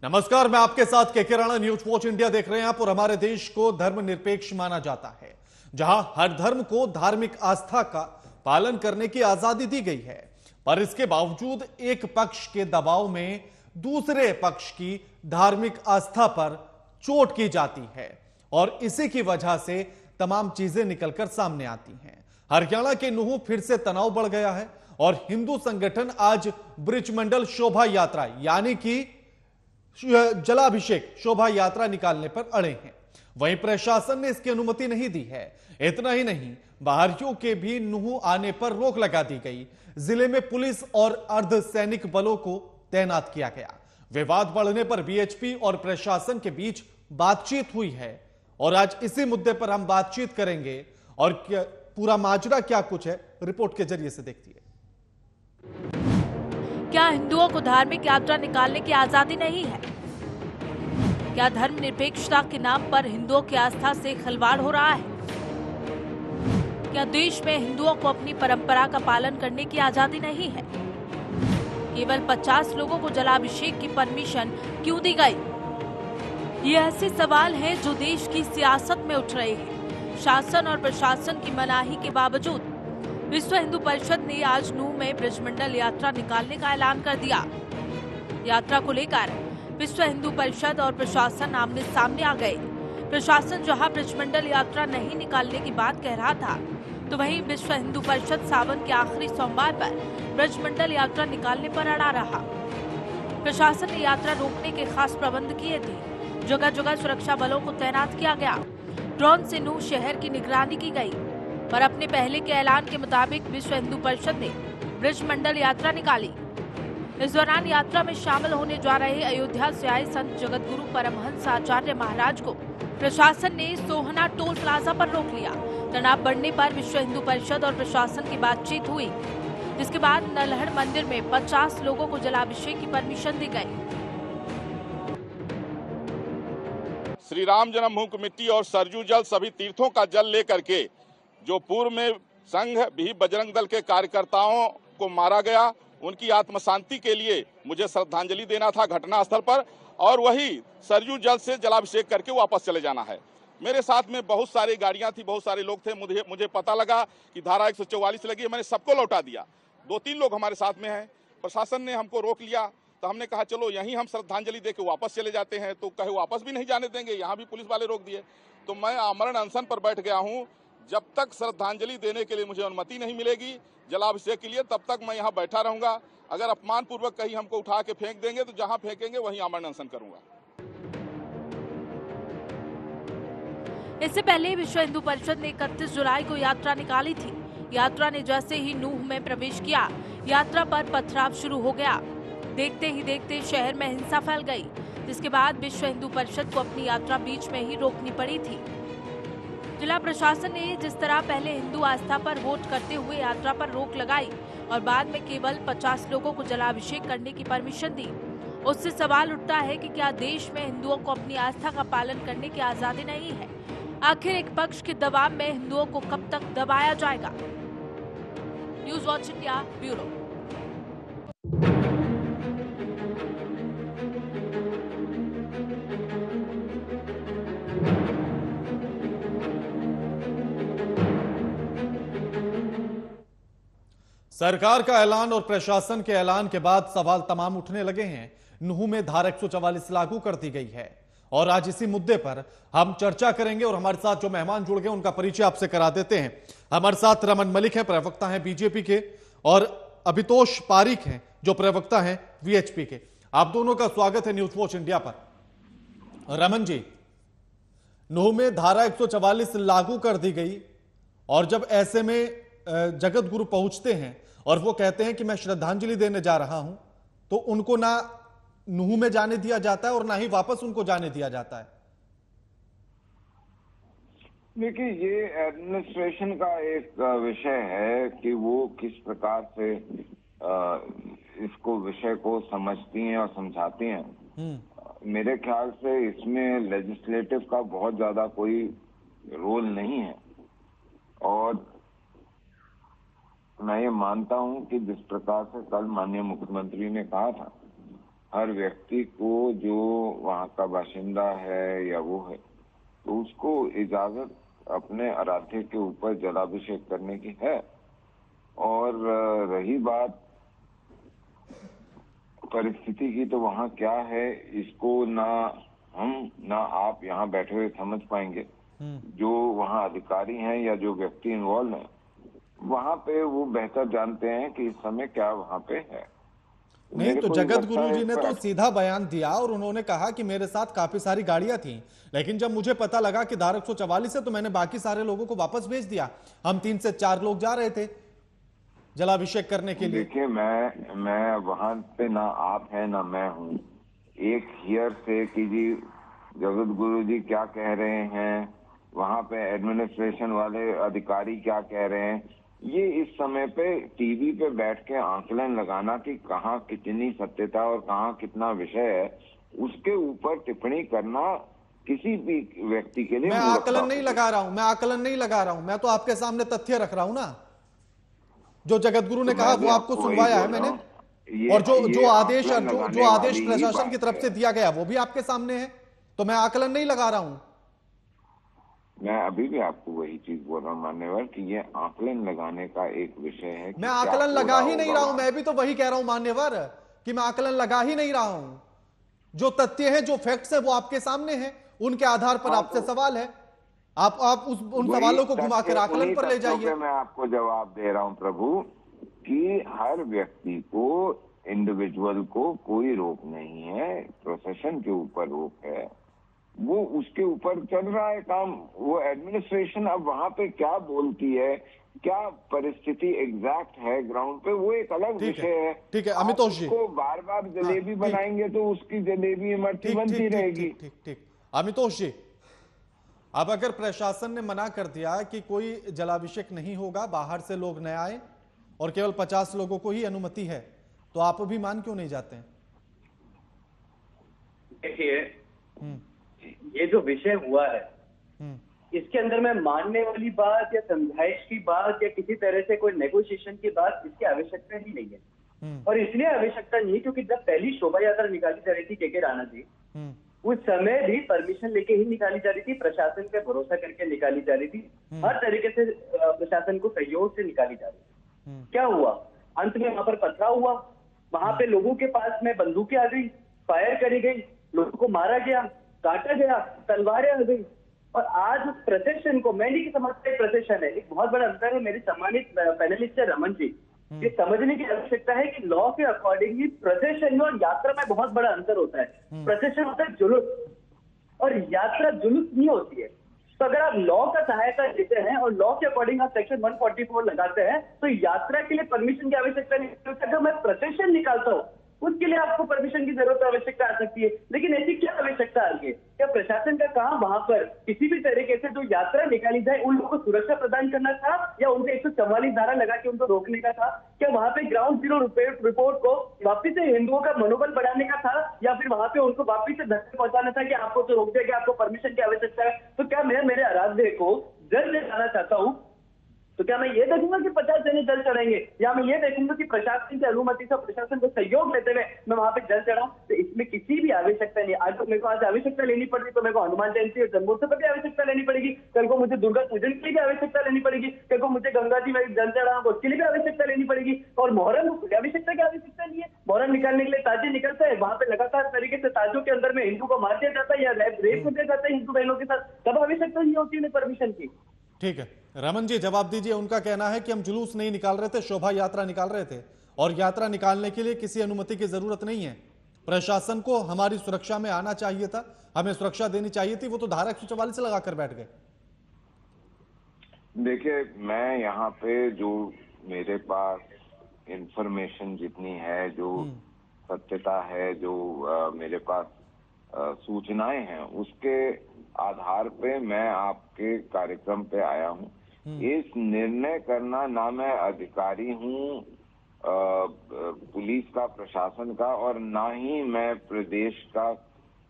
नमस्कार, मैं आपके साथ K K Rana. News watch India देख रहे हैं आप। और हमारे देश को धर्मनिरपेक्ष माना जाता है, जहां हर धर्म को धार्मिक आस्था का पालन करने की आजादी दी गई है। पर इसके बावजूद एक पक्ष के दबाव में दूसरे पक्ष की धार्मिक आस्था पर चोट की जाती है, और इसी की वजह से तमाम चीजें निकलकर सामने आती हैं। हरियाणा के नूह फिर से तनाव बढ़ गया है, और हिंदू संगठन आज ब्रिजमंडल शोभा यात्रा यानी कि जलाभिषेक शोभा यात्रा निकालने पर अड़े हैं। वहीं प्रशासन ने इसकी अनुमति नहीं दी है। इतना ही नहीं, बाहरियों के भी नूह आने पर रोक लगा दी गई। जिले में पुलिस और अर्धसैनिक बलों को तैनात किया गया। विवाद बढ़ने पर बीएचपी और प्रशासन के बीच बातचीत हुई है, और आज इसी मुद्दे पर हम बातचीत करेंगे। और पूरा माजरा क्या कुछ है, रिपोर्ट के जरिए से देखती है। क्या हिंदुओं को धार्मिक यात्रा निकालने की आजादी नहीं है? क्या धर्मनिरपेक्षता के नाम पर हिंदुओं की आस्था से खिलवाड़ हो रहा है? क्या देश में हिंदुओं को अपनी परंपरा का पालन करने की आजादी नहीं है? केवल 50 लोगों को जलाभिषेक की परमिशन क्यों दी गई? ये ऐसे सवाल हैं जो देश की सियासत में उठ रहे हैं। शासन और प्रशासन की मनाही के बावजूद विश्व हिंदू परिषद ने आज नूह में ब्रिजमंडल यात्रा निकालने का ऐलान कर दिया। यात्रा को लेकर विश्व हिंदू परिषद और प्रशासन आमने सामने आ गए। प्रशासन जहां ब्रिजमंडल यात्रा नहीं निकालने की बात कह रहा था, तो वहीं विश्व हिंदू परिषद सावन के आखिरी सोमवार पर ब्रिजमंडल यात्रा निकालने पर अड़ा रहा। प्रशासन ने यात्रा रोकने के खास प्रबंध किए थे। जगह जगह सुरक्षा बलों को तैनात किया गया। ड्रोन से नूह शहर की निगरानी की गई। पर अपने पहले के ऐलान के मुताबिक विश्व हिंदू परिषद ने ब्रिजमंडल यात्रा निकाली। इस दौरान यात्रा में शामिल होने जा रहे अयोध्या से आए संत जगतगुरु परमहंस आचार्य महाराज को प्रशासन ने सोहना टोल प्लाजा पर रोक लिया। तनाव बढ़ने पर विश्व हिंदू परिषद और प्रशासन की बातचीत हुई, जिसके बाद नलहड़ मंदिर में 50 लोगों को जलाभिषेक की परमिशन दी गई। श्री राम जन्मभूमि कमेटी और सरयू जल सभी तीर्थों का जल लेकर के जो पूर्व में संघ भी बजरंग दल के कार्यकर्ताओं को मारा गया, उनकी आत्म शांति के लिए मुझे श्रद्धांजलि देना था घटनास्थल पर, और वही सरयू जल से जलाभिषेक करके वापस चले जाना है। मेरे साथ में बहुत सारी गाड़ियां थी, बहुत सारे लोग थे। मुझे पता लगा कि धारा 144 लगी है, मैंने सबको लौटा दिया। 2-3 लोग हमारे साथ में हैं। प्रशासन ने हमको रोक लिया, तो हमने कहा चलो यहीं हम श्रद्धांजलि दे के वापस चले जाते हैं। तो कहे वापस भी नहीं जाने देंगे, यहाँ भी पुलिस वाले रोक दिए। तो मैं आमरण अनशन पर बैठ गया हूँ। जब तक श्रद्धांजलि देने के लिए मुझे अनुमति नहीं मिलेगी जलाभिषेक के लिए, तब तक मैं यहाँ बैठा रहूंगा। अगर अपमान पूर्वक कहीं हमको उठा के फेंक देंगे तो जहाँ फेंकेंगे वहीं आमरण अनशन करूंगा। इससे पहले विश्व हिंदू परिषद ने 31 जुलाई को यात्रा निकाली थी। यात्रा ने जैसे ही नूह में प्रवेश किया, यात्रा पर पथराव शुरू हो गया। देखते ही देखते शहर में हिंसा फैल गई, जिसके बाद विश्व हिंदू परिषद को अपनी यात्रा बीच में ही रोकनी पड़ी थी। जिला प्रशासन ने जिस तरह पहले हिंदू आस्था पर वोट करते हुए यात्रा पर रोक लगाई और बाद में केवल 50 लोगों को जलाभिषेक करने की परमिशन दी, उससे सवाल उठता है कि क्या देश में हिंदुओं को अपनी आस्था का पालन करने की आजादी नहीं है? आखिर एक पक्ष के दबाव में हिंदुओं को कब तक दबाया जाएगा? News watch India bureau. सरकार का ऐलान और प्रशासन के ऐलान के बाद सवाल तमाम उठने लगे हैं। नूह में धारा 144 लागू कर दी गई है, और आज इसी मुद्दे पर हम चर्चा करेंगे। और हमारे साथ जो मेहमान जुड़ गए उनका परिचय आपसे करा देते हैं। हमारे साथ रमन मलिक हैं, प्रवक्ता हैं बीजेपी के, और अभितोष पारीक हैं जो प्रवक्ता हैं वीएचपी के। आप दोनों का स्वागत है न्यूज वॉच इंडिया पर। रमन जी, नूह में धारा 144 लागू कर दी गई, और जब ऐसे में जगत गुरु पहुंचते हैं और वो कहते हैं कि मैं श्रद्धांजलि देने जा रहा हूं, तो उनको ना नूह में जाने दिया जाता है और ना ही वापस उनको जाने दिया जाता है। देखिए, ये एडमिनिस्ट्रेशन का एक विषय है कि वो किस प्रकार से इसको विषय को समझती हैं और समझाती हैं। मेरे ख्याल से इसमें लेजिस्लेटिव का बहुत ज्यादा कोई रोल नहीं है, और मैं ये मानता हूं कि जिस प्रकार से कल माननीय मुख्यमंत्री ने कहा था हर व्यक्ति को जो वहाँ का बाशिंदा है या वो है, तो उसको इजाजत अपने आराध्य के ऊपर जलाभिषेक करने की है। और रही बात परिस्थिति की, तो वहाँ क्या है इसको ना हम ना आप यहाँ बैठे हुए समझ पाएंगे। जो वहाँ अधिकारी हैं या जो व्यक्ति इन्वॉल्व हैं वहाँ पे वो बेहतर जानते हैं कि इस समय क्या वहाँ पे है। नहीं तो जगत गुरु जी ने तो है सीधा बयान दिया और उन्होंने कहा कि मेरे साथ काफी सारी गाड़ियां थी, लेकिन जब मुझे पता लगा कि धारा 144 है तो मैंने बाकी सारे लोगों को वापस भेज दिया। हम 3 से 4 लोग जा रहे थे जलाभिषेक करने के लिए। देखिए, मैं वहां पे ना आप हैं ना मैं हूँ। एक हियर से कि जी जगत गुरु जी क्या कह रहे हैं, वहां पे एडमिनिस्ट्रेशन वाले अधिकारी क्या कह रहे हैं, ये इस समय पे टीवी पे बैठ के आंकलन लगाना कि कहाँ कितनी सत्यता और कहाँ कितना विषय है, उसके ऊपर टिप्पणी करना किसी भी व्यक्ति के लिए मैं मूर्खता आकलन नहीं होगी। लगा रहा हूं, मैं आकलन नहीं लगा रहा हूं, मैं तो आपके सामने तथ्य रख रहा हूं ना। जो जगत गुरु ने तो कहा मैं भी वो आपको आपको वही सुनवाया है बोल रहा मैंने, हूं। और जो ये आदेश आकलन जो लगाने आदेश वाली ही प्रशासन की बात तरफ से है। दिया गया वो भी आपके सामने है, तो मैं आकलन नहीं लगा रहा हूं। मैं अभी भी आपको वही चीज बोल रहा हूँ मान्यवर कि ये आकलन लगाने का एक विषय है कि मैं क्या आकलन हो लगा रहा ही नहीं होगा रहा हूं, वहाँ। मैं भी तो वही कह रहा हूं मान्यवर कि मैं आकलन लगा ही नहीं रहा हूं। जो तथ्य है, जो फैक्ट्स है वो आपके सामने है, उनके आधार पर हाँ, आपसे तो सवाल है। आप उन वही सवालों को घुमाकर तथ्य, आकलन उन्हीं पर ले तथ्यों जाइए। पे मैं आपको जवाब दे रहा हूँ प्रभु कि हर व्यक्ति को, इंडिविजुअल को कोई रोक नहीं है, प्रोफेशन के ऊपर रोक है, वो उसके ऊपर चल रहा है काम। वो एडमिनिस्ट्रेशन अब वहां पे क्या बोलती है, क्या परिस्थिति एग्जैक्ट है ग्राउंड पे, वो एक अलग विषय है। ठीक है आप अमितोष जी। उसको बार बार जलेबी ठीक। बनाएंगे तो उसकी जलेबी इमरती ठीक बनती ठीक ठीक रहेगी। ठीक ठीक ठीक अमितोष जी, अब अगर प्रशासन ने मना कर दिया कि कोई जलाभिषेक नहीं होगा, बाहर से लोग न आए और केवल 50 लोगों को ही अनुमति है, तो आप भी मान क्यों नहीं जाते हैं? देखिए, ये जो विषय हुआ है इसके अंदर में मानने वाली बात या समझाइश की बात या किसी तरह से कोई नेगोशिएशन की बात, इसकी आवश्यकता ही नहीं है। और इसलिए आवश्यकता नहीं क्योंकि जब पहली शोभा यात्रा निकाली जा रही थी के राणा जी, उस समय भी परमिशन लेके ही निकाली जा रही थी, प्रशासन पे भरोसा करके निकाली जा रही थी, हर तरीके से प्रशासन को सहयोग से निकाली जा रही थी। क्या हुआ, अंत में वहां पर पथराव हुआ, वहां पे लोगों के पास में बंदूकें आ गई, फायर करी गई, लोगों को मारा गया, काटा गया, तलवारें आ गई। और आज उस प्रशासन को, मैं नहीं समझता एक प्रशासन है, एक बहुत बड़ा अंतर है। मेरे सम्मानित पैनलिस्ट है रमन जी, ये समझने की आवश्यकता है कि लॉ के अकॉर्डिंगली प्रोसेशन और यात्रा में बहुत बड़ा अंतर होता है। प्रोसेशन होता है जुलूस और यात्रा जुलूस नहीं होती है। तो अगर आप लॉ का सहायता लेते हैं और लॉ के अकॉर्डिंग आप सेक्शन 144 लगाते हैं तो यात्रा के लिए परमिशन की आवश्यकता नहीं है। अगर मैं प्रोसेशन निकालता हूँ उसके लिए आपको परमिशन की जरूरत आवश्यकता आ सकती है, लेकिन ऐसी क्या आवश्यकता आ रही है? क्या प्रशासन का काम वहां पर किसी भी तरीके से जो यात्रा निकाली जाए उन लोगों को सुरक्षा प्रदान करना था या उनसे 144 धारा लगा के उनको रोकने का था? क्या वहां पे ग्राउंड जीरो रिपोर्ट को वापिस से हिंदुओं का मनोबल बढ़ाने का था या फिर वहां पे उनको वापिस से धक्के पहुंचाना था कि आपको तो रोक दिया, आपको परमिशन की आवश्यकता है? तो क्या मैं मेरे आराध्य को जल चढ़ाना चाहता हूँ तो क्या मैं ये देखूंगा कि 50 जने जल चढ़ेंगे या मैं ये देखूंगा कि प्रशासन की अनुमति से, प्रशासन को सहयोग लेते हुए मैं वहां पे जल चढ़ाऊं? तो इसमें किसी भी आवश्यकता नहीं। आज मेरे को आज आवश्यकता लेनी पड़ती तो मेरे को हनुमान जयंती और जन्मोत्सव पर भी आवश्यकता लेनी पड़ेगी, कल को मुझे दुर्गा पूजन के लिए भी आवश्यकता लेनी पड़ेगी, कल को मुझे गंगा जी में जल चढ़ाऊं उसके लिए भी आवश्यकता लेनी पड़ेगी। और मोहर्रम को आवश्यकता की आवश्यकता नहीं है। मोहर्रम निकालने के लिए ताजे निकलता है, वहां पे लगातार तरीके से ताजों के अंदर में हिंदू को मार दिया जाता है या रेप कर दिया जाता है हिंदू बहनों के साथ, तब आवश्यकता नहीं होती उन्हें परमिशन की। ठीक है रमन जी, जवाब दीजिए। उनका कहना है कि हम जुलूस नहीं निकाल रहे थे, शोभा यात्रा निकाल रहे थे और यात्रा निकालने के लिए किसी अनुमति की जरूरत नहीं है। प्रशासन को हमारी सुरक्षा में आना चाहिए था, हमें सुरक्षा देनी चाहिए थी, वो तो धारा 144 लगाकर बैठ गए। देखिए, मैं यहाँ पे जो मेरे पास इंफॉर्मेशन जितनी है, जो सत्यता है, जो मेरे पास सूचनाएं हैं, उसके आधार पे मैं आपके कार्यक्रम पे आया हूँ। इस निर्णय करना, ना मैं अधिकारी हूँ पुलिस का, प्रशासन का, और ना ही मैं प्रदेश का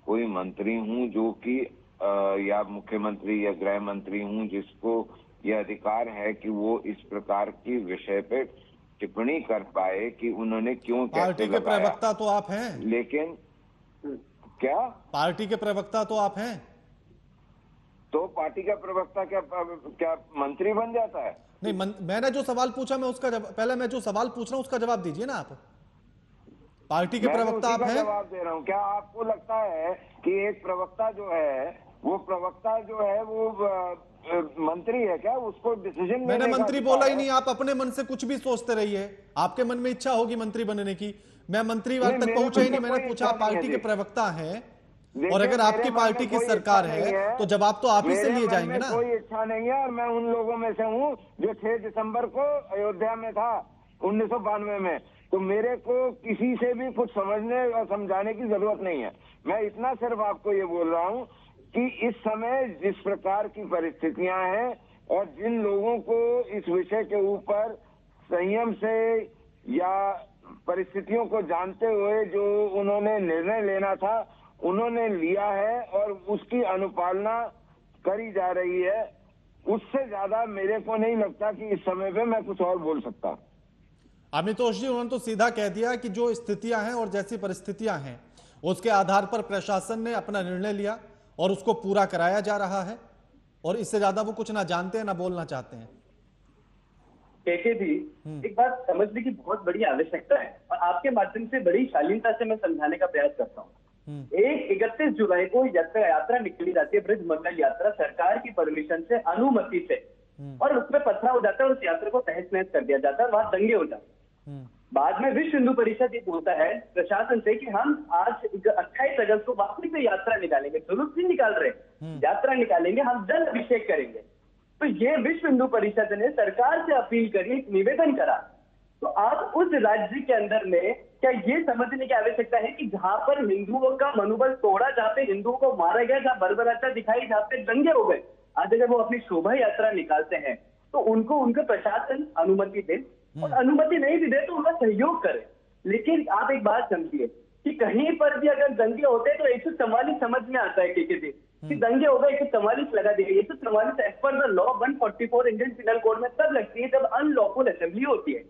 कोई मंत्री हूँ जो कि या मुख्यमंत्री या गृह मंत्री हूँ जिसको ये अधिकार है कि वो इस प्रकार की विषय पे टिप्पणी कर पाए कि उन्होंने क्यों पार्टी कैसे के लगाया। प्रवक्ता तो आप हैं, लेकिन क्या पार्टी के प्रवक्ता तो आप हैं। तो पार्टी का प्रवक्ता क्या मंत्री बन जाता है? नहीं, मैंने जो सवाल पूछा मैं उसका पहले मैं जो सवाल पूछ रहा हूं उसका जवाब दीजिए ना आप। पार्टी के मैं प्रवक्ता उसी आप का हैं। जवाब दे रहा हूँ। क्या आपको लगता है कि एक प्रवक्ता जो है वो मंत्री है क्या? उसको डिसीजन मैंने मंत्री बोला ही नहीं, आप अपने मन से कुछ भी सोचते रहिए। आपके मन में इच्छा होगी मंत्री बनने की, मैं मंत्री वाद तक पहुंचा ही नहीं। मैंने पूछा आप पार्टी के प्रवक्ता हैं और अगर आपकी पार्टी की सरकार है तो जवाब तो आप ही से लिए जाएंगे ना। कोई इच्छा नहीं है और मैं उन लोगों में से हूँ जो 6 दिसंबर को अयोध्या में था 1992 में। तो मेरे को किसी से भी कुछ समझने और समझाने की जरूरत नहीं है। मैं इतना सिर्फ आपको ये बोल रहा हूँ कि इस समय जिस प्रकार की परिस्थितियां हैं और जिन लोगों को इस विषय के ऊपर संयम से या परिस्थितियों को जानते हुए जो उन्होंने निर्णय लेना था उन्होंने लिया है और उसकी अनुपालना करी जा रही है। उससे ज्यादा मेरे को नहीं लगता कि इस समय पे मैं कुछ और बोल सकता। अमितोष जी, उन्होंने तो सीधा कह दिया कि जो स्थितियां हैं और जैसी परिस्थितियां हैं उसके आधार पर प्रशासन ने अपना निर्णय लिया और उसको पूरा कराया जा रहा है और इससे ज्यादा वो कुछ ना जानते हैं ना बोलना चाहते हैं। केके जी, एक बात समझने की बहुत बड़ी आवश्यकता है और आपके माध्यम से बड़ी शालीनता से मैं समझाने का प्रयास करता हूँ। 31 जुलाई को यात्रा निकली जाती है, ब्रज मंगल यात्रा, सरकार की परमिशन से, अनुमति से, और उसमें पथराव हो जाता है और उस यात्रा को तहस नहस कर दिया जाता है, वहां दंगे हो जाते हैं। बाद में विश्व हिंदू परिषद ये बोलता है प्रशासन से कि हम आज 28 अगस्त को वापस से यात्रा निकालेंगे, जुलूस नहीं निकाल रहे, यात्रा निकालेंगे, हम जल अभिषेक करेंगे। तो ये विश्व हिंदू परिषद ने सरकार से अपील करी, एक निवेदन करा। तो आप उस राज्य के अंदर में क्या ये समझने की आवश्यकता है कि जहां पर हिंदुओं का मनोबल तोड़ा, जहां पे हिंदुओं को मारा गया, जहां बर्बरता दिखाई, जहां पे दंगे हो गए, आज अगर वो अपनी शोभा यात्रा निकालते हैं तो उनको उनका प्रशासन अनुमति दे और अनुमति नहीं भी दे तो उनका सहयोग करे। लेकिन आप एक बात समझिए कि कहीं पर भी अगर दंगे होते हैं तो 144 समझ में आता है कि दंगे हो गए, 144 लगा दिए। 144 as per the law 144 Indian penal code में तब लगती है जब अनलॉफुल असेंबली होती है।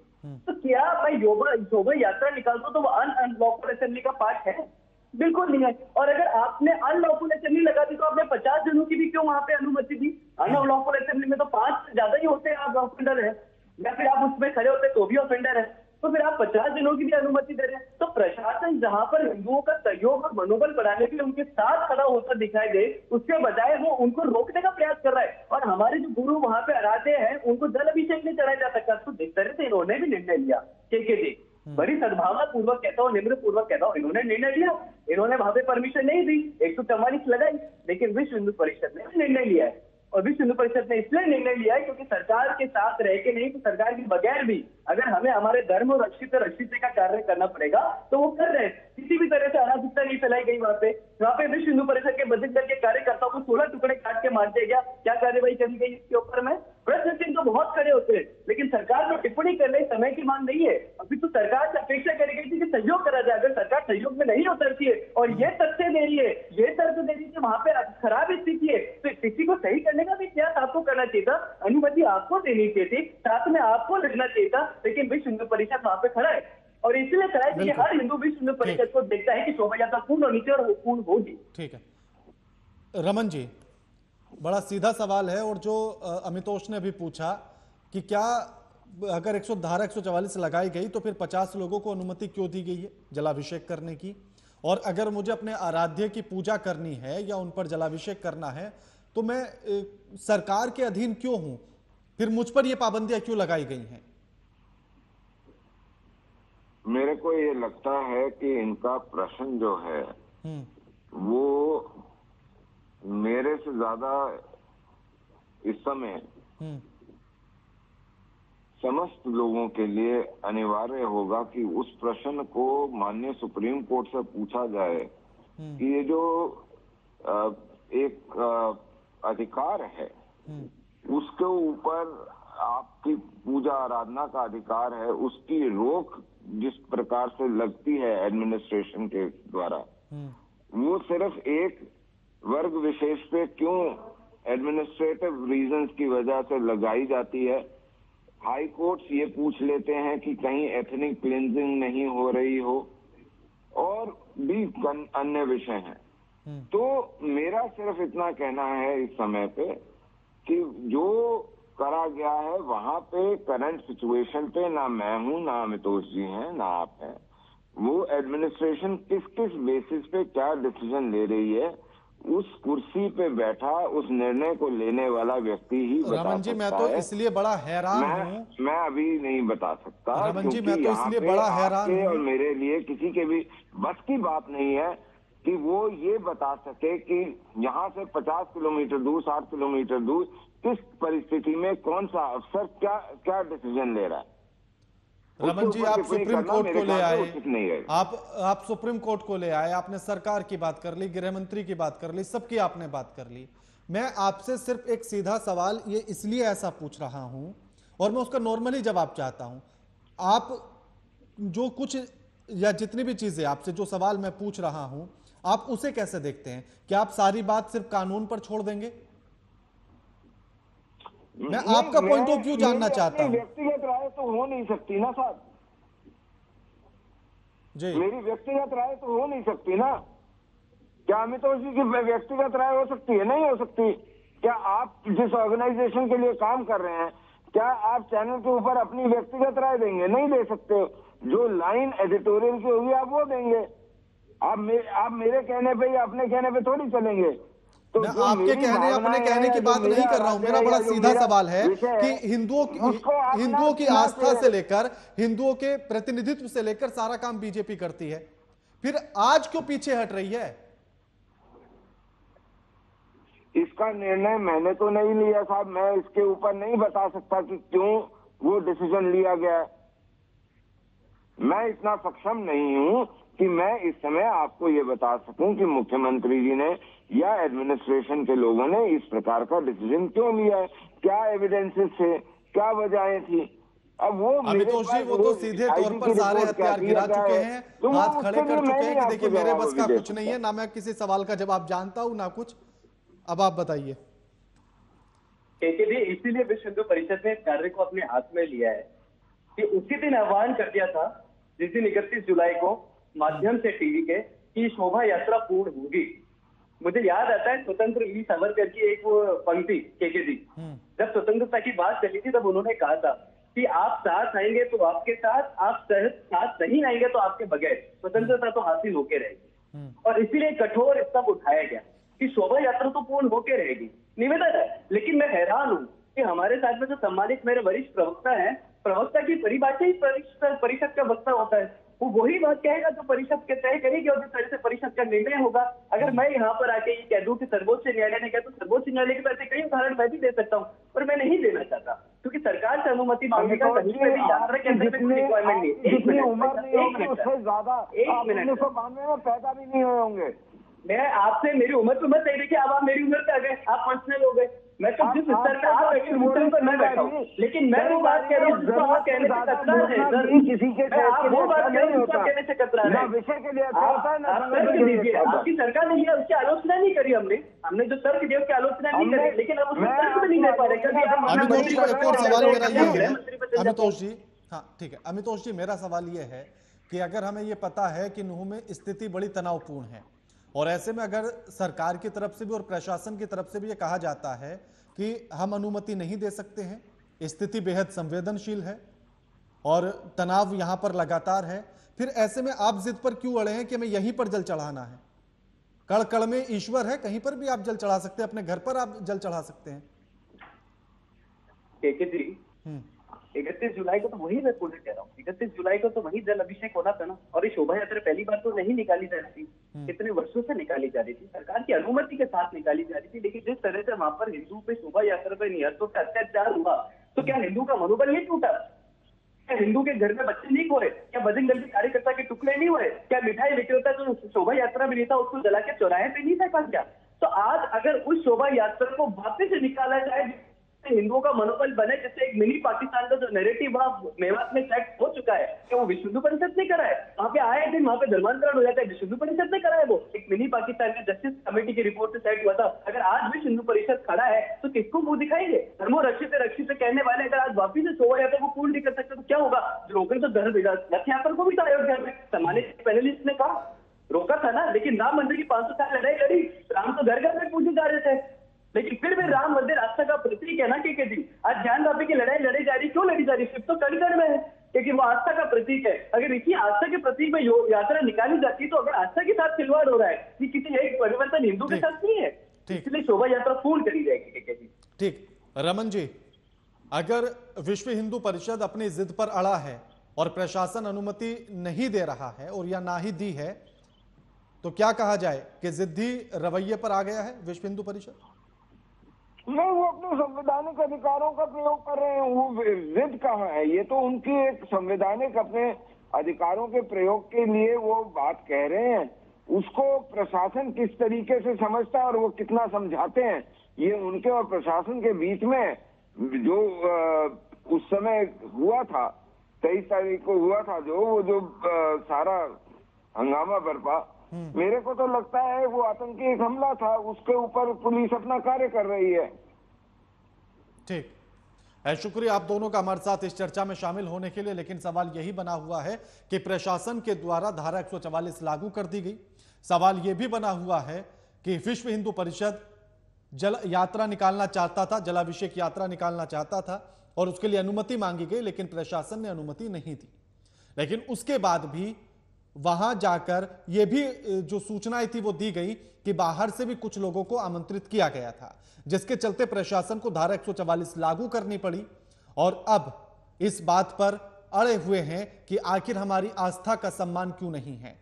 तो क्या मैं शोभा यात्रा निकालता हूं तो वो अनलॉफुल असेंबली का पार्ट है? बिल्कुल नहीं है। और अगर आपने अनलॉफुल असेंबली लगा दी तो आपने 50 जनों की भी क्यों वहां पे अनुमति दी? अनलॉफुल असेंबली में तो 5 से ज्यादा ही होते हैं, आप ऑफेंडर है, या फिर आप उसमें खड़े होते तो भी ऑफेंडर है, तो फिर आप 50 जनों की भी अनुमति दे रहे हैं। तो प्रशासन जहां पर हिंदुओं का सहयोग और मनोबल बढ़ाने के लिए उनके साथ खड़ा होता दिखाई दे, उसके बजाय वो उनको रोकने का प्रयास कर रहा है। और हमारे जो गुरु वहां पे आराध्य हैं उनको जल अभिषेक नहीं चढ़ाया जा सकता। तो जिस तरह से इन्होंने भी निर्णय लिया, के जी बड़ी सद्भावना पूर्वक कहता हूँ, निम्र पूर्वक कहता हूँ, इन्होंने निर्णय लिया, इन्होंने वहां पे परमिशन नहीं दी, 144 लगाई, लेकिन विश्व हिंदू परिषद ने निर्णय लिया है। और विश्व हिंदू परिषद ने इसलिए निर्णय लिया है क्योंकि सरकार के साथ रह के नहीं, तो सरकार के बगैर भी अगर हमें हमारे धर्म और रक्षित का कार्य करना पड़ेगा तो वो कर रहे हैं। किसी भी तरह से अराजकता नहीं फैलाई गई वहां पे विश्व हिंदू परिषद के बजट दल के कार्यकर्ताओं को 16 टुकड़े काट के मार दिया गया। क्या कार्यवाही करी गई इसके ऊपर में? प्रश्न चिन्ह तो बहुत खड़े होते हैं, लेकिन सरकार में टिप्पणी करने समय की मांग नहीं है। अभी तो सरकार से अपेक्षा करी गई थी कि सहयोग करा जाए। अगर सरकार सहयोग में नहीं उतरती है और ये तथ्य दे रही है, ये तर्क दे रही है कि वहां पे खराब स्थिति है, तो स्थिति को सही करने का भी प्रयास आपको करना चाहिए था, अनुमति आपको देनी चाहिए थी, साथ में आपको लगना चाहिए था। लेकिन विश्व हिंदू परिषद वहां पे खड़ा है और इसलिए खड़ा है कि हर हिंदू विश्व हिंदू परिषद को देखता है कि शोभा यात्रा पूर्ण होनी चाहिए और पूर्ण होगी। ठीक है रमन जी, बड़ा सीधा सवाल है और जो अमितोष ने अभी पूछा कि क्या अगर धारा 144 लगाई गई तो फिर 50 लोगों को अनुमति क्यों दी गई है जलाभिषेक करने की? और अगर मुझे अपने आराध्य की पूजा करनी है या उन पर जलाभिषेक करना है तो मैं सरकार के अधीन क्यों हूं? फिर मुझ पर यह पाबंदियां क्यों लगाई गई हैं? मेरे को ये लगता है कि इनका प्रश्न जो है वो मेरे से ज्यादा इस समय समस्त लोगों के लिए अनिवार्य होगा कि उस प्रश्न को माननीय सुप्रीम कोर्ट से पूछा जाए कि ये जो एक अधिकार है उसके ऊपर आपकी पूजा आराधना का अधिकार है, उसकी रोक जिस प्रकार से लगती है एडमिनिस्ट्रेशन के द्वारा, वो सिर्फ एक वर्ग विशेष पे क्यों एडमिनिस्ट्रेटिव रीजंस की वजह से लगाई जाती है, हाई कोर्ट्स ये पूछ लेते हैं कि कहीं एथनिक क्लिनजिंग नहीं हो रही हो, और भी अन्य विषय हैं। तो मेरा सिर्फ इतना कहना है इस समय पे कि जो करा गया है वहां पे करंट सिचुएशन पे ना मैं हूं, ना अमितोष जी हैं, ना आप हैं, वो एडमिनिस्ट्रेशन किस किस बेसिस पे क्या डिसीजन ले रही है, उस कुर्सी पे बैठा उस निर्णय को लेने वाला व्यक्ति ही बता रमन जी, मैं सकता तो है। इसलिए बड़ा हैरान हूँ। मैं अभी नहीं बता सकता, रमन जी, क्योंकि मैं तो यहाँ इसलिए पे बड़ा हैरान आपके हूँ और मेरे लिए किसी के भी बस की बात नहीं है कि वो ये बता सके कि यहाँ से 50 किलोमीटर दूर, 60 किलोमीटर दूर किस परिस्थिति में कौन सा अफसर क्या क्या डिसीजन ले रहा है। रमन जी, आप सुप्रीम कोर्ट को ले आए, आप सुप्रीम कोर्ट को ले आए, आपने सरकार की बात कर ली, गृह मंत्री की बात कर ली, सबकी आपने बात कर ली। मैं आपसे सिर्फ एक सीधा सवाल ये इसलिए ऐसा पूछ रहा हूं, और मैं उसका नॉर्मली जवाब चाहता हूं। आप जो कुछ या जितनी भी चीजें आपसे जो सवाल मैं पूछ रहा हूं, आप उसे कैसे देखते हैं? क्या आप सारी बात सिर्फ कानून पर छोड़ देंगे? मैं आपका पॉइंट ऑफ व्यू जानना चाहता हूं। व्यक्तिगत राय तो हो नहीं सकती ना साहब जी, मेरी व्यक्तिगत राय तो हो नहीं सकती ना। क्या अमितोष जी की व्यक्तिगत राय हो सकती है? नहीं हो सकती। क्या आप जिस ऑर्गेनाइजेशन के लिए काम कर रहे हैं, क्या आप चैनल के ऊपर अपनी व्यक्तिगत राय देंगे? नहीं दे सकते। जो लाइन एडिटोरियल की होगी आप वो देंगे। आप मेरे कहने पे या अपने कहने पे थोड़ी चलेंगे। तो मैं आपके कहने अपने कहने की बात नहीं कर रहा हूं। मेरा बड़ा सीधा सवाल है कि हिंदुओं की आस्था से लेकर, हिंदुओं के प्रतिनिधित्व से लेकर सारा काम बीजेपी करती है, फिर आज क्यों पीछे हट रही है? इसका निर्णय मैंने तो नहीं लिया साहब, मैं इसके ऊपर नहीं बता सकता कि क्यों वो डिसीजन लिया गया। मैं इतना सक्षम नहीं हूं कि मैं इस समय आपको ये बता सकूं कि मुख्यमंत्री जी ने या एडमिनिस्ट्रेशन के लोगों ने इस प्रकार का डिसीजन क्यों लिया है, क्या एविडेंसेस थे, क्या वजहें थी। अब वो अमितोष जी, वो तो सीधे तौर पर सारे हथियार गिरा चुके हैं, हाथ खड़े कर चुके हैं कि देखिए मेरे बस का कुछ नहीं है, ना मैं किसी सवाल का जवाब जानता हूं ना कुछ। अब आप बताइए। केके, इसीलिए विश्व हिंदू परिषद ने कार्य को अपने हाथ में लिया है कि उसी दिन आह्वान कर दिया था जिस दिन 31 जुलाई को माध्यम से टीवी के कि शोभा यात्रा पूर्ण होगी। मुझे याद आता है स्वतंत्र वीर सावरकर की एक वो पंक्ति, केके जी, जब स्वतंत्रता की बात चली थी तब उन्होंने कहा था कि आप साथ आएंगे तो आपके साथ, आप साथ नहीं आएंगे तो आपके बगैर, स्वतंत्रता तो हासिल होके रहेगी। और इसीलिए कठोर स्टेप उठाया गया कि शोभा यात्रा तो पूर्ण होके रहेगी, निवेदन है। लेकिन मैं हैरान हूं कि हमारे साथ में जो सम्मानित मेरे वरिष्ठ प्रवक्ता हैं, प्रवक्ता की परिभाषा ही परिषद का वक्ता होता है। वो वही बात कहेगा जो परिषद के तय करेगी और जिस तरह से परिषद का निर्णय होगा। अगर मैं यहाँ पर आके ये कह दूं कि सर्वोच्च न्यायालय ने कहा, तो सर्वोच्च न्यायालय के पास कई उदाहरण मैं भी दे सकता हूँ, पर मैं नहीं देना चाहता क्योंकि सरकार से अनुमति मांगने का कहीं पे भी यात्रा के अंदर कोई रिक्वायरमेंट नहीं। एक मिनट, उससे ज्यादा 1992 में पैदा भी नहीं हुए होंगे। मैं आपसे मेरी उम्र तो मत नहीं देखिए, अब आप मेरी उम्र पे आ गए, आप पर्सनल हो गए। मैं तो जिस स्तर पे आप एक्शन पर मैं बैठा हूँ, लेकिन मैं वो बात कह रहा हूँ जिसको आप कहने से कतरा रहे हैं सर। किसी के आप वो बात कह रहे हैं जिसको कहने से कतरा रहे हैं। विषय के लिए होता है ना, आप तर्क दीजिए। आपकी सरकार ने उसकी आलोचना नहीं करी, हमने जो तर्क दिया उसकी आलोचना नहीं करी, लेकिन अब उसमें तर्क भी नहीं दे पा रहे क्योंकि आप अमितोष जी, एक और सवाल मेरा ये है, अमितोष जी, हाँ ठीक है, अमितोष जी, मेरा सवाल ये है कि अगर हमें ये पता है कि नूह में स्थिति बड़ी तनावपूर्ण है, और ऐसे में अगर सरकार की तरफ से भी और प्रशासन की तरफ से भी ये कहा जाता है कि हम अनुमति नहीं दे सकते हैं, स्थिति बेहद संवेदनशील है और तनाव यहां पर लगातार है, फिर ऐसे में आप जिद पर क्यों अड़े हैं कि हमें यहीं पर जल चढ़ाना है? कण कण में ईश्वर है, कहीं पर भी आप जल चढ़ा सकते हैं, अपने घर पर आप जल चढ़ा सकते हैं। केके जी, 31 जुलाई को तो वही मैं पूर्ण कह रहा हूँ, 31 जुलाई को तो वही जल अभिषेक होना था ना। और ये शोभा यात्रा पहली बार तो नहीं निकाली जा रही थी, कितने वर्षों से निकाली जा रही थी, सरकार की अनुमति के साथ निकाली जा रही थी। लेकिन जिस तरह से वहां पर हिंदू पे शोभा यात्रा पे निहत्तों का अत्याचार हुआ, तो क्या हिंदू का मनोबल नहीं टूटा? क्या हिंदू के घर में बच्चे नहीं हुए? क्या बजरंग दल के कार्यकर्ता के टुकड़े नहीं हुए? क्या मिठाई विक्रेता जो शोभा यात्रा में नहीं था उसको जला के चौराहे पे नहीं फेंका? क्या तो आज अगर उस शोभा यात्रा को वापस से निकाला जाए से हिंदुओं का मनोबल बने, जैसे एक मिनी पाकिस्तान का जो नैरेटिव वहाँ मेवात में सेट हो चुका है, क्या वो विश्व हिंदू परिषद ने करा है? वहाँ पे आए दिन वहाँ पे धर्मांतरण हो जाता है, विश्व हिंदू परिषद ने करा है? वो एक मिनी पाकिस्तान का जस्टिस कमेटी की रिपोर्ट से सेट हुआ था। अगर आज विश्व हिंदू परिषद खड़ा है तो किसको मुंह दिखाएंगे? धर्मो रक्षित रक्षित कहने वाले अगर आज वापिस से शोभा यात्रा को पूर्ण नहीं कर सकते तो क्या होगा? रोकने तो रथ यात्रा को भी था अयोध्या में, सामान्य पैनलिस्ट ने कहा रोका था ना, लेकिन राम मंदिर की 500 साल लड़ाई लड़ी, राम तो घर घर में पूजे जा रहे थे, लेकिन फिर भी राम मंदिर आस्था का प्रतीक है ना के जी। आज ज्ञान वापी की लड़ाई लड़ी जा रही, क्यों लड़ी जा रही? सिर्फ तो कड़ीगढ़ में है क्योंकि वो आस्था का प्रतीक है। अगर इसी आस्था के प्रतीक में यात्रा निकाली जाती तो अगर आस्था के साथ खिलवाड़ हो रहा है, ये किसी एक परिवर्तन हिंदू के साथ नहीं है, इसलिए शोभा यात्रा पूर्ण करी जाएगी के जी। ठीक, रमन जी, अगर विश्व हिंदू परिषद अपनी जिद पर अड़ा है और प्रशासन अनुमति नहीं दे रहा है और या ना ही दी है, तो क्या कहा जाए कि जिद्दी रवैये पर आ गया है विश्व हिंदू परिषद? नहीं, वो अपने संवैधानिक अधिकारों का प्रयोग कर रहे हैं, वो जिद कहाँ है? ये तो उनकी एक संवैधानिक अपने अधिकारों के प्रयोग के लिए वो बात कह रहे हैं। उसको प्रशासन किस तरीके से समझता है और वो कितना समझाते हैं, ये उनके और प्रशासन के बीच में जो उस समय हुआ था, 23 तारीख को हुआ था जो सारा हंगामा बरपा, मेरे को तो लगता है वो आतंकी एक हमला था, उसके ऊपर पुलिस अपना कार्य कर रही है। ठीक है, शुक्रिया आप दोनों का हमारे साथ इस चर्चा में शामिल होने के लिए। लेकिन सवाल यही बना हुआ है कि प्रशासन के द्वारा धारा 144 लागू कर दी गई। सवाल यह भी बना हुआ है कि विश्व हिंदू परिषद जल यात्रा निकालना चाहता था, जलाभिषेक यात्रा निकालना चाहता था और उसके लिए अनुमति मांगी गई, लेकिन प्रशासन ने अनुमति नहीं दी। लेकिन उसके बाद भी वहां जाकर यह भी जो सूचनाएं थी वो दी गई कि बाहर से भी कुछ लोगों को आमंत्रित किया गया था, जिसके चलते प्रशासन को धारा 144 लागू करनी पड़ी। और अब इस बात पर अड़े हुए हैं कि आखिर हमारी आस्था का सम्मान क्यों नहीं है।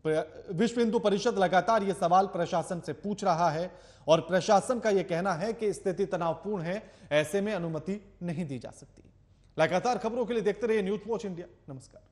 विश्व हिंदू परिषद लगातार यह सवाल प्रशासन से पूछ रहा है और प्रशासन का यह कहना है कि स्थिति तनावपूर्ण है, ऐसे में अनुमति नहीं दी जा सकती। लगातार खबरों के लिए देखते रहिए न्यूज़ वॉच इंडिया। नमस्कार।